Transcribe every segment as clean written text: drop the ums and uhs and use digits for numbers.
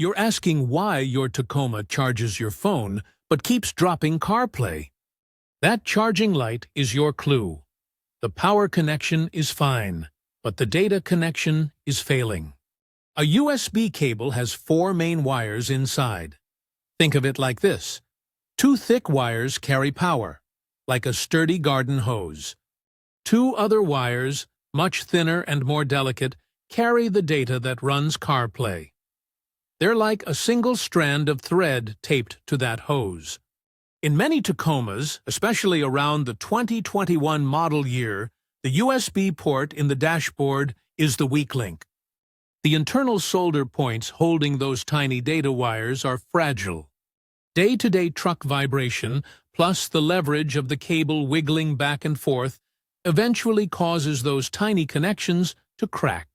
You're asking why your Tacoma charges your phone but keeps dropping CarPlay. That charging light is your clue. The power connection is fine, but the data connection is failing. A USB cable has 4 main wires inside. Think of it like this. 2 thick wires carry power, like a sturdy garden hose. 2 other wires, much thinner and more delicate, carry the data that runs CarPlay. They're like a single strand of thread taped to that hose. In many Tacomas, especially around the 2021 model year, the USB port in the dashboard is the weak link. The internal solder points holding those tiny data wires are fragile. Day-to-day truck vibration, plus the leverage of the cable wiggling back and forth, eventually causes those tiny connections to crack.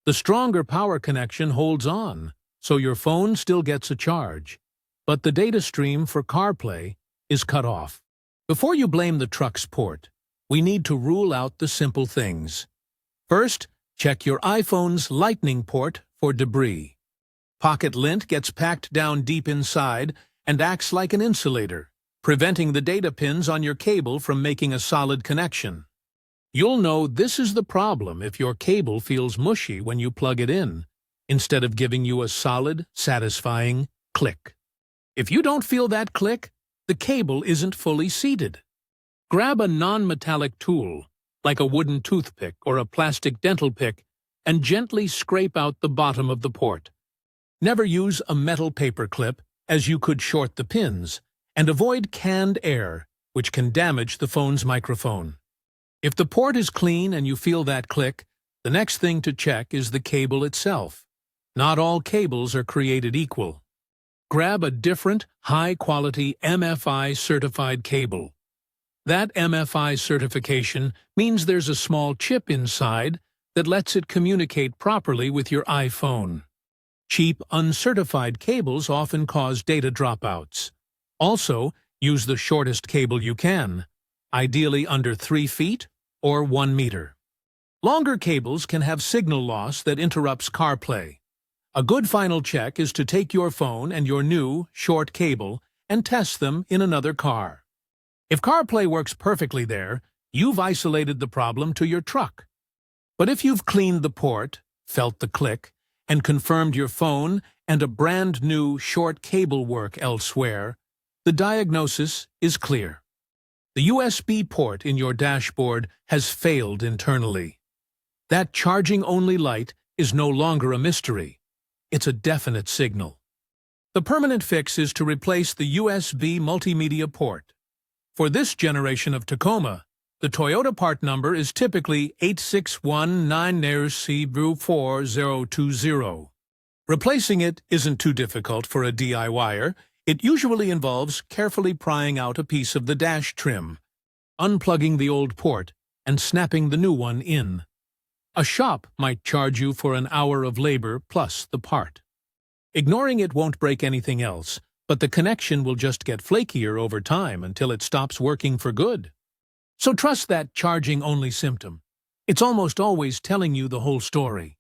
The stronger power connection holds on, so your phone still gets a charge, but the data stream for CarPlay is cut off. Before you blame the truck's port, we need to rule out the simple things. First, check your iPhone's Lightning port for debris. Pocket lint gets packed down deep inside and acts like an insulator, preventing the data pins on your cable from making a solid connection. You'll know this is the problem if your cable feels mushy when you plug it in, instead of giving you a solid, satisfying click. If you don't feel that click, the cable isn't fully seated. Grab a non-metallic tool, like a wooden toothpick or a plastic dental pick, and gently scrape out the bottom of the port. Never use a metal paper clip, as you could short the pins, and avoid canned air, which can damage the phone's microphone. If the port is clean and you feel that click, the next thing to check is the cable itself. Not all cables are created equal. Grab a different, high-quality MFi-certified cable. That MFi certification means there's a small chip inside that lets it communicate properly with your iPhone. Cheap, uncertified cables often cause data dropouts. Also, use the shortest cable you can, ideally under 3 feet or 1 meter. Longer cables can have signal loss that interrupts CarPlay. A good final check is to take your phone and your new, short cable and test them in another car. If CarPlay works perfectly there, you've isolated the problem to your truck. But if you've cleaned the port, felt the click, and confirmed your phone and a brand new, short cable work elsewhere, the diagnosis is clear. The USB port in your dashboard has failed internally. That charging-only light is no longer a mystery. It's a definite signal. The permanent fix is to replace the USB Multimedia Port. For this generation of Tacoma, the Toyota part number is typically 8619C4020. Replacing it isn't too difficult for a DIYer. It usually involves carefully prying out a piece of the dash trim, unplugging the old port, and snapping the new one in. A shop might charge you for an hour of labor plus the part. Ignoring it won't break anything else, but the connection will just get flakier over time until it stops working for good. So trust that charging-only symptom. It's almost always telling you the whole story.